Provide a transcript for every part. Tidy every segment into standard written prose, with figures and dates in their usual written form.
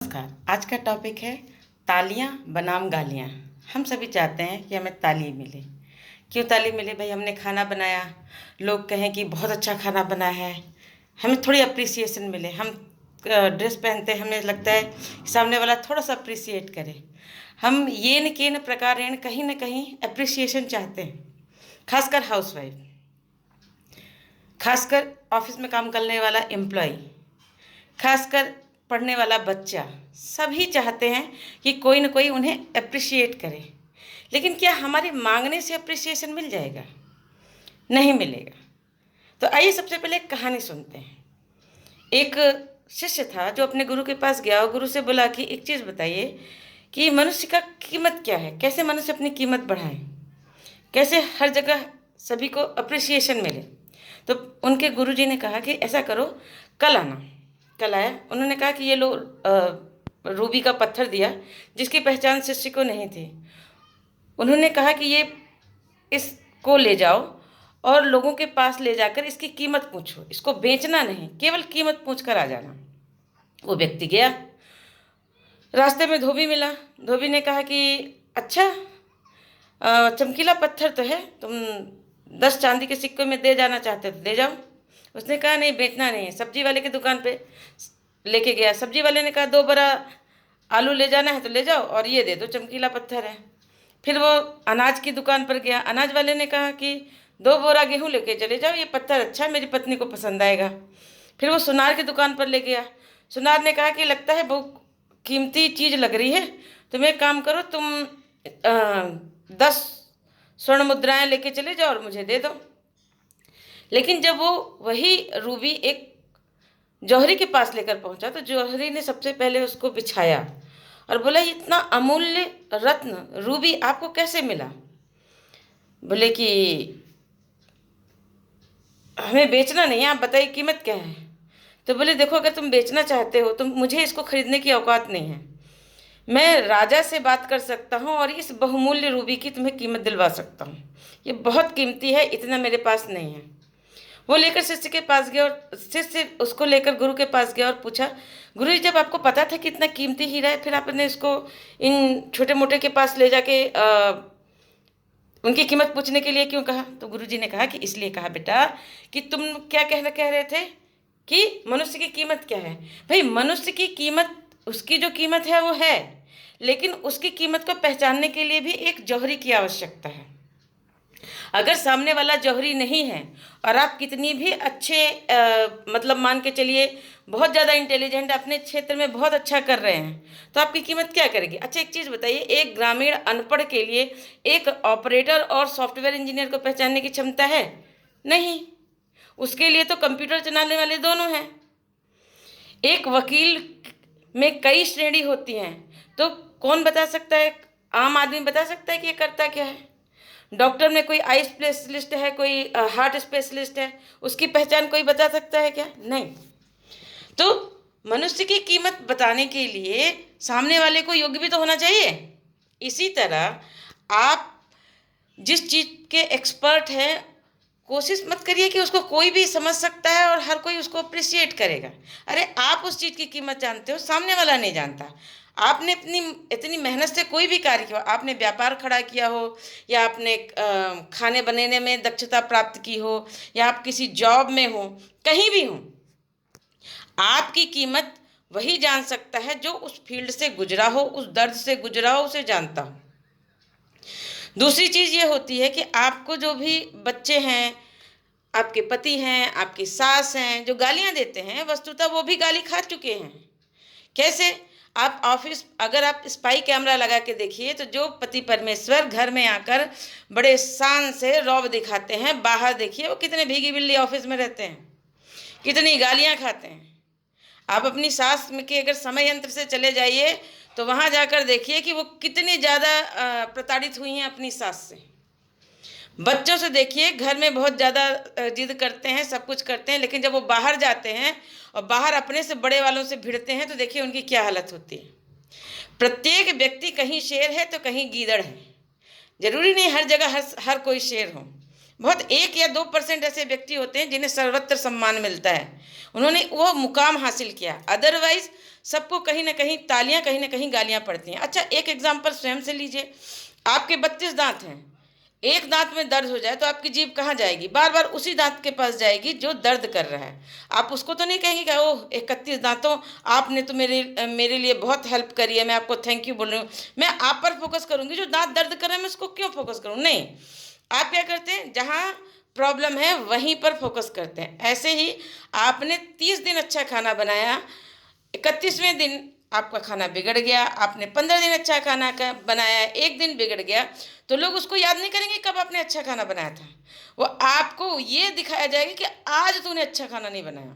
नमस्कार। आज का टॉपिक है तालियां बनाम गालियां। हम सभी चाहते हैं कि हमें ताली मिले। क्यों ताली मिले? भाई हमने खाना बनाया, लोग कहें कि बहुत अच्छा खाना बना है, हमें थोड़ी अप्रिसिएशन मिले। हम ड्रेस पहनते हैं, हमें लगता है कि सामने वाला थोड़ा सा अप्रिसिएट करे। हम ये न के न प्रकार कहीं ना कहीं अप्रिसिएशन चाहते हैं। खासकर हाउसवाइफ, खासकर ऑफिस में काम करने वाला एम्प्लॉय, खासकर पढ़ने वाला बच्चा, सभी चाहते हैं कि कोई ना कोई उन्हें अप्रिशिएट करे। लेकिन क्या हमारे मांगने से अप्रिसिएशन मिल जाएगा? नहीं मिलेगा। तो आइए सबसे पहले एक कहानी सुनते हैं। एक शिष्य था जो अपने गुरु के पास गया और गुरु से बोला कि एक चीज़ बताइए कि मनुष्य का कीमत क्या है, कैसे मनुष्य अपनी कीमत बढ़ाए, कैसे हर जगह सभी को अप्रिसिएशन मिले। तो उनके गुरुजी ने कहा कि ऐसा करो, कल आना। कल आया। उन्होंने कहा कि ये लो, रूबी का पत्थर दिया जिसकी पहचान शिष्य को नहीं थी। उन्होंने कहा कि ये इसको ले जाओ और लोगों के पास ले जाकर इसकी कीमत पूछो, इसको बेचना नहीं, केवल कीमत पूछ कर आ जाना। वो व्यक्ति गया। रास्ते में धोबी मिला। धोबी ने कहा कि अच्छा, चमकीला पत्थर तो है, तुम 10 चांदी के सिक्कों में दे जाना चाहते हो तो दे जाओ। उसने कहा नहीं, बेचना नहीं है। सब्जी वाले की दुकान पे लेके गया। सब्जी वाले ने कहा 2 बड़ा आलू ले जाना है तो ले जाओ और ये दे दो, चमकीला पत्थर है। फिर वो अनाज की दुकान पर गया। अनाज वाले ने कहा कि 2 बोरा गेहूँ लेके चले जाओ, ये पत्थर अच्छा है, मेरी पत्नी को पसंद आएगा। फिर वो सुनार की दुकान पर ले गया। सुनार ने कहा कि लगता है बहुत कीमती चीज़ लग रही है, तुम एक काम करो, तुम 10 स्वर्ण मुद्राएं लेके चले जाओ और मुझे दे दो। लेकिन जब वो वही रूबी एक जौहरी के पास लेकर पहुंचा तो जौहरी ने सबसे पहले उसको बिछाया और बोला, इतना अमूल्य रत्न रूबी आपको कैसे मिला? बोले कि हमें बेचना नहीं है, आप बताइए कीमत क्या है? तो बोले देखो, अगर तुम बेचना चाहते हो तो मुझे इसको खरीदने की औकात नहीं है। मैं राजा से बात कर सकता हूँ और इस बहुमूल्य रूबी की तुम्हें कीमत दिलवा सकता हूँ। ये बहुत कीमती है, इतना मेरे पास नहीं है। वो लेकर शिष्य के पास गया और शिष्य उसको लेकर गुरु के पास गया और पूछा, गुरु जी, जब आपको पता था कि इतना कीमती हीरा है, फिर आपने इसको इन छोटे मोटे के पास ले जाके उनकी कीमत पूछने के लिए क्यों कहा? तो गुरु जी ने कहा कि इसलिए कहा बेटा कि तुम क्या कह रहे थे कि मनुष्य की कीमत क्या है। भाई मनुष्य की कीमत, उसकी जो कीमत है वो है, लेकिन उसकी कीमत को पहचानने के लिए भी एक जौहरी की आवश्यकता है। अगर सामने वाला जौहरी नहीं है और आप कितनी भी अच्छे मतलब मान के चलिए बहुत ज़्यादा इंटेलिजेंट, अपने क्षेत्र में बहुत अच्छा कर रहे हैं, तो आपकी कीमत क्या करेगी? अच्छा एक चीज़ बताइए, एक ग्रामीण अनपढ़ के लिए एक ऑपरेटर और सॉफ्टवेयर इंजीनियर को पहचानने की क्षमता है? नहीं। उसके लिए तो कंप्यूटर चलाने वाले दोनों हैं। एक वकील में कई श्रेणी होती हैं, तो कौन बता सकता है? आम आदमी बता सकता है कि ये करता क्या है? डॉक्टर में कोई आई स्पेशलिस्ट है, कोई हार्ट स्पेशलिस्ट है, उसकी पहचान कोई बता सकता है क्या? नहीं। तो मनुष्य की कीमत बताने के लिए सामने वाले को योग्य भी तो होना चाहिए। इसी तरह आप जिस चीज़ के एक्सपर्ट हैं, कोशिश मत करिए कि उसको कोई भी समझ सकता है और हर कोई उसको अप्रिशिएट करेगा। अरे आप उस चीज़ की कीमत जानते हो, सामने वाला नहीं जानता। आपने अपनी इतनी मेहनत से कोई भी कार्य किया, आपने व्यापार खड़ा किया हो, या आपने खाने बनाने में दक्षता प्राप्त की हो, या आप किसी जॉब में हो, कहीं भी हो, आपकी कीमत वही जान सकता है जो उस फील्ड से गुजरा हो, उस दर्द से गुजरा हो, उसे जानता हो। दूसरी चीज़ ये होती है कि आपको जो भी बच्चे हैं, आपके पति हैं, आपकी सास हैं, जो गालियाँ देते हैं, वस्तुतः वो भी गाली खा चुके हैं। कैसे? आप ऑफिस, अगर आप स्पाई कैमरा लगा के देखिए तो जो पति परमेश्वर घर में आकर बड़े शान से रौब दिखाते हैं, बाहर देखिए वो कितने भीगी बिल्ली ऑफिस में रहते हैं, कितनी गालियाँ खाते हैं। आप अपनी सास के अगर समय यंत्र से चले जाइए तो वहाँ जाकर देखिए कि वो कितनी ज़्यादा प्रताड़ित हुई हैं अपनी सास से। बच्चों से देखिए, घर में बहुत ज़्यादा जिद करते हैं, सब कुछ करते हैं, लेकिन जब वो बाहर जाते हैं और बाहर अपने से बड़े वालों से भिड़ते हैं तो देखिए उनकी क्या हालत होती है। प्रत्येक व्यक्ति कहीं शेर है तो कहीं गीदड़ है। जरूरी नहीं हर जगह हर कोई शेर हो। बहुत 1 या 2% ऐसे व्यक्ति होते हैं जिन्हें सर्वत्र सम्मान मिलता है, उन्होंने वो मुकाम हासिल किया। अदरवाइज सबको कहीं ना कहीं तालियां, कहीं ना कहीं गालियां पड़ती हैं। अच्छा, एक एग्जाम्पल स्वयं से लीजिए। आपके 32 दांत हैं, एक दांत में दर्द हो जाए तो आपकी जीभ कहाँ जाएगी? बार बार उसी दांत के पास जाएगी जो दर्द कर रहा है। आप उसको तो नहीं कहेंगे कि ओह 31 दांतों, आपने तो मेरे लिए बहुत हेल्प करी है, मैं आपको थैंक यू बोल रही हूँ। मैं आप पर फोकस करूंगी, जो दांत दर्द कर रहा है मैं उसको क्यों फोकस करूँ? नहीं, आप क्या करते हैं, जहाँ प्रॉब्लम है वहीं पर फोकस करते हैं। ऐसे ही आपने 30 दिन अच्छा खाना बनाया, 31वें दिन आपका खाना बिगड़ गया। आपने 15 दिन अच्छा खाना का बनाया, एक दिन बिगड़ गया, तो लोग उसको याद नहीं करेंगे कब आपने अच्छा खाना बनाया था। वो आपको ये दिखाया जाएगा कि आज तूने अच्छा खाना नहीं बनाया।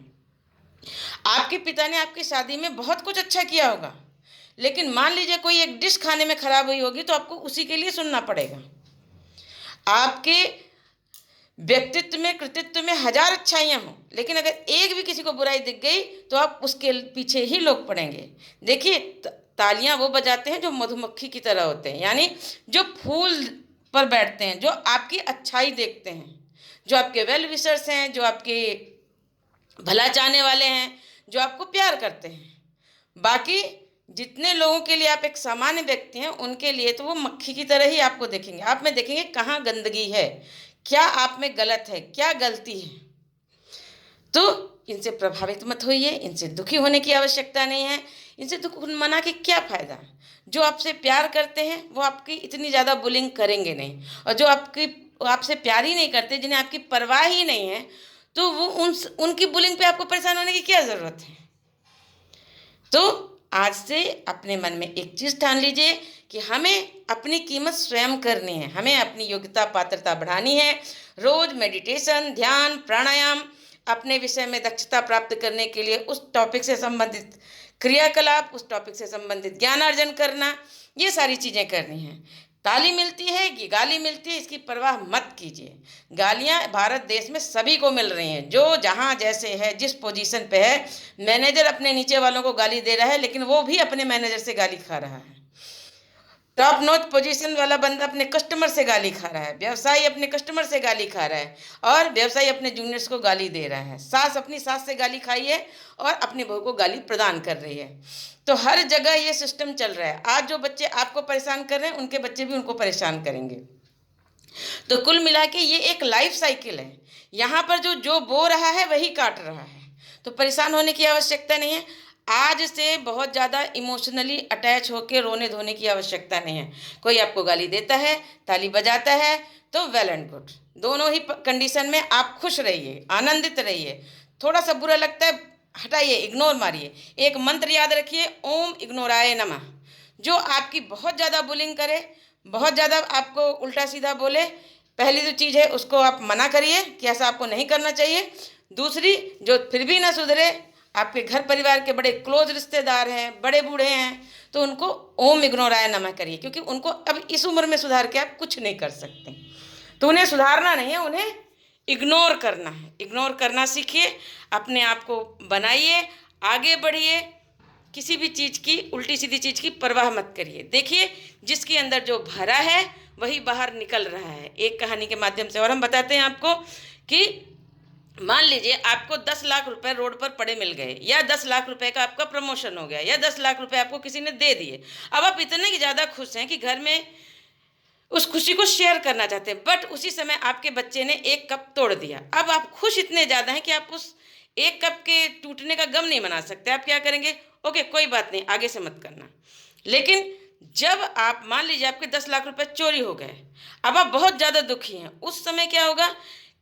आपके पिता ने आपकी शादी में बहुत कुछ अच्छा किया होगा, लेकिन मान लीजिए कोई एक डिश खाने में खराब हुई होगी तो आपको उसी के लिए सुनना पड़ेगा। आपके व्यक्तित्व में, कृतित्व में 1000 अच्छाइयाँ हों, लेकिन अगर एक भी किसी को बुराई दिख गई तो आप उसके पीछे ही लोग पड़ेंगे। देखिए, तालियां वो बजाते हैं जो मधुमक्खी की तरह होते हैं, यानी जो फूल पर बैठते हैं, जो आपकी अच्छाई देखते हैं, जो आपके वेल विशर्स हैं, जो आपके भला चाहने वाले हैं, जो आपको प्यार करते हैं। बाकी जितने लोगों के लिए आप एक सामान्य व्यक्ति हैं, उनके लिए तो वो मक्खी की तरह ही आपको देखेंगे। आप में देखेंगे कहाँ गंदगी है, क्या आप में गलत है, क्या गलती है। तो इनसे प्रभावित मत होइए, इनसे दुखी होने की आवश्यकता नहीं है। इनसे दुख मना के क्या फ़ायदा? जो आपसे प्यार करते हैं वो आपकी इतनी ज़्यादा बुलिंग करेंगे नहीं, और जो आपसे प्यार ही नहीं करते, जिन्हें आपकी परवाह ही नहीं है, तो वो उनकी बुलिंग पे आपको परेशान होने की क्या ज़रूरत है? तो आज से अपने मन में एक चीज़ ठान लीजिए कि हमें अपनी कीमत स्वयं करनी है, हमें अपनी योग्यता पात्रता बढ़ानी है। रोज मेडिटेशन, ध्यान, प्राणायाम, अपने विषय में दक्षता प्राप्त करने के लिए उस टॉपिक से संबंधित क्रियाकलाप, उस टॉपिक से संबंधित ज्ञानार्जन करना, ये सारी चीज़ें करनी हैं। ताली मिलती है कि गाली मिलती है, इसकी परवाह मत कीजिए। गालियां भारत देश में सभी को मिल रही हैं, जो जहां जैसे है, जिस पोजीशन पे है। मैनेजर अपने नीचे वालों को गाली दे रहा है, लेकिन वो भी अपने मैनेजर से गाली खा रहा है। टॉप नॉच पोजीशन वाला बंदा अपने कस्टमर से गाली खा रहा है, व्यवसायी अपने कस्टमर से गाली खा रहा है, और व्यवसायी अपने जूनियर्स को गाली दे रहा है। सास अपनी सास से गाली खाई है और अपनी बहू को गाली प्रदान कर रही है। तो हर जगह ये सिस्टम चल रहा है। आज जो बच्चे आपको परेशान कर रहे हैं, उनके बच्चे भी उनको परेशान करेंगे। तो कुल मिला के ये एक लाइफ साइकिल है। यहाँ पर जो बो रहा है वही काट रहा है, तो परेशान होने की आवश्यकता नहीं है। आज से बहुत ज़्यादा इमोशनली अटैच होकर रोने धोने की आवश्यकता नहीं है। कोई आपको गाली देता है, ताली बजाता है, तो वेल एंड गुड। दोनों ही कंडीशन में आप खुश रहिए, आनंदित रहिए। थोड़ा सा बुरा लगता है, हटाइए, इग्नोर मारिए। एक मंत्र याद रखिए, ओम इग्नोराय नमः। जो आपकी बहुत ज़्यादा बुलिंग करे, बहुत ज़्यादा आपको उल्टा सीधा बोले, पहली जो चीज़ है उसको आप मना करिए कि ऐसा आपको नहीं करना चाहिए। दूसरी, जो फिर भी ना सुधरे, आपके घर परिवार के बड़े क्लोज रिश्तेदार हैं, बड़े बूढ़े हैं, तो उनको ओम इग्नोराय नमः करिए, क्योंकि उनको अब इस उम्र में सुधार के आप कुछ नहीं कर सकते। तो उन्हें सुधारना नहीं है, उन्हें इग्नोर करना है। इग्नोर करना सीखिए, अपने आप को बनाइए, आगे बढ़िए। किसी भी चीज़ की, उल्टी सीधी चीज़ की परवाह मत करिए। देखिए, जिसके अंदर जो भरा है वही बाहर निकल रहा है। एक कहानी के माध्यम से और हम बताते हैं आपको कि मान लीजिए आपको 10 लाख रुपए रोड पर पड़े मिल गए, या 10 लाख रुपए का आपका प्रमोशन हो गया, या 10 लाख रुपए आपको किसी ने दे दिए। अब आप इतने ज़्यादा खुश हैं कि घर में उस खुशी को शेयर करना चाहते हैं, बट उसी समय आपके बच्चे ने एक कप तोड़ दिया। अब आप खुश इतने ज़्यादा हैं कि आप उस एक कप के टूटने का गम नहीं मना सकते। आप क्या करेंगे? ओके, कोई बात नहीं, आगे से मत करना। लेकिन जब आप मान लीजिए आपके 10 लाख रुपए चोरी हो गए, अब आप बहुत ज़्यादा दुखी हैं। उस समय क्या होगा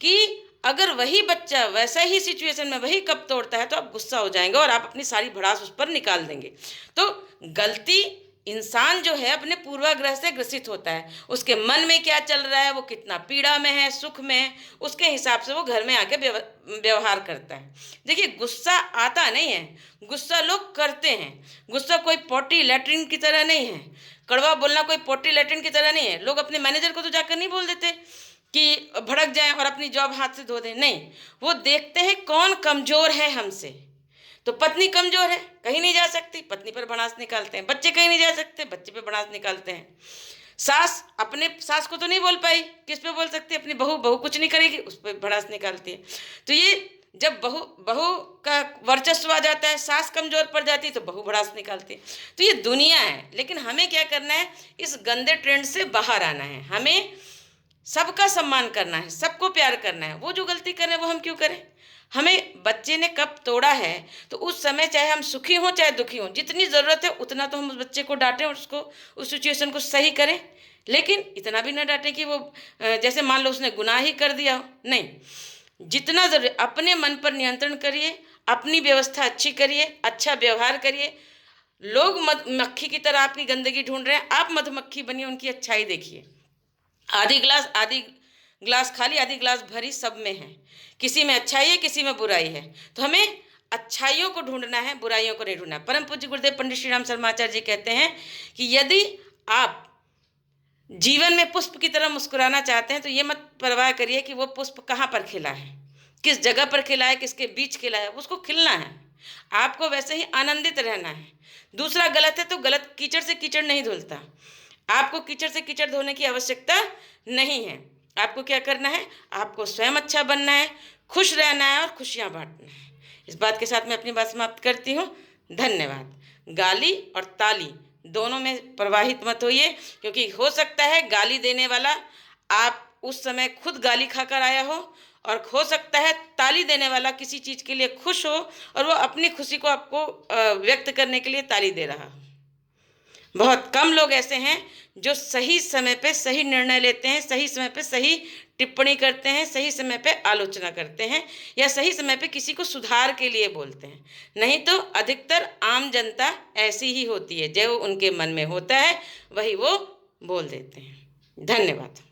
कि अगर वही बच्चा वैसा ही सिचुएशन में वही कप तोड़ता है, तो आप गुस्सा हो जाएंगे और आप अपनी सारी भड़ास उस पर निकाल देंगे। तो गलती, इंसान जो है अपने पूर्वाग्रह से ग्रसित होता है। उसके मन में क्या चल रहा है, वो कितना पीड़ा में है, सुख में है, उसके हिसाब से वो घर में आके व्यवहार करता है। देखिए, गुस्सा आता नहीं है, गुस्सा लोग करते हैं। गुस्सा कोई पोटी लैट्रिन की तरह नहीं है, कड़वा बोलना कोई पोटी लैट्रिन की तरह नहीं है। लोग अपने मैनेजर को तो जाकर नहीं बोल देते कि भड़क जाएं और अपनी जॉब हाथ से धो दें, नहीं। वो देखते हैं कौन कमज़ोर है हमसे। तो पत्नी कमज़ोर है, कहीं नहीं जा सकती, पत्नी पर भड़ास निकालते हैं। बच्चे कहीं नहीं जा सकते, बच्चे पे भड़ास निकालते हैं। सास अपने सास को तो नहीं बोल पाई, किस पे बोल सकती है? अपनी बहू, बहू कुछ नहीं करेगी, उस पर भड़ास निकालती है। तो ये जब बहू बहू का वर्चस्व आ जाता है, सास कमजोर पड़ जाती है तो बहू भड़ास निकालती है। तो ये दुनिया है, लेकिन हमें क्या करना है? इस गंदे ट्रेंड से बाहर आना है। हमें सबका सम्मान करना है, सबको प्यार करना है। वो जो गलती करें वो हम क्यों करें? हमें बच्चे ने कब तोड़ा है तो उस समय चाहे हम सुखी हों चाहे दुखी हों, जितनी ज़रूरत है उतना तो हम उस बच्चे को डांटें और उसको उस सिचुएशन को सही करें। लेकिन इतना भी ना डांटें कि वो जैसे मान लो उसने गुनाह ही कर दिया हो। नहीं, जितना जरूरी अपने मन पर नियंत्रण करिए, अपनी व्यवस्था अच्छी करिए, अच्छा व्यवहार करिए। लोग मक्खी की तरह आपकी गंदगी ढूंढ रहे हैं, आप मधुमक्खी बनिए, उनकी अच्छाई देखिए। आधी ग्लास खाली आधी ग्लास भरी सब में है। किसी में अच्छाई है, किसी में बुराई है। तो हमें अच्छाइयों को ढूंढना है, बुराइयों को नहीं ढूंढना। परम पूज्य गुरुदेव पंडित श्री राम शर्माचार्य जी कहते हैं कि यदि आप जीवन में पुष्प की तरह मुस्कुराना चाहते हैं तो ये मत परवाह करिए कि वो पुष्प कहाँ पर खिला है, किस जगह पर खिला है, किसके बीच खिला है। उसको खिलना है, आपको वैसे ही आनंदित रहना है। दूसरा गलत है तो गलत, कीचड़ से कीचड़ नहीं धुलता। आपको कीचड़ से कीचड़ धोने की आवश्यकता नहीं है। आपको क्या करना है? आपको स्वयं अच्छा बनना है, खुश रहना है और खुशियाँ बांटना है। इस बात के साथ मैं अपनी बात समाप्त करती हूँ। धन्यवाद। गाली और ताली दोनों में प्रवाहित मत होइए, क्योंकि हो सकता है गाली देने वाला आप उस समय खुद गाली खाकर आया हो, और हो सकता है ताली देने वाला किसी चीज़ के लिए खुश हो और वो अपनी खुशी को आपको व्यक्त करने के लिए ताली दे रहा हो। बहुत कम लोग ऐसे हैं जो सही समय पे सही निर्णय लेते हैं, सही समय पे सही टिप्पणी करते हैं, सही समय पे आलोचना करते हैं, या सही समय पे किसी को सुधार के लिए बोलते हैं। नहीं तो अधिकतर आम जनता ऐसी ही होती है, जो उनके मन में होता है वही वो बोल देते हैं। धन्यवाद।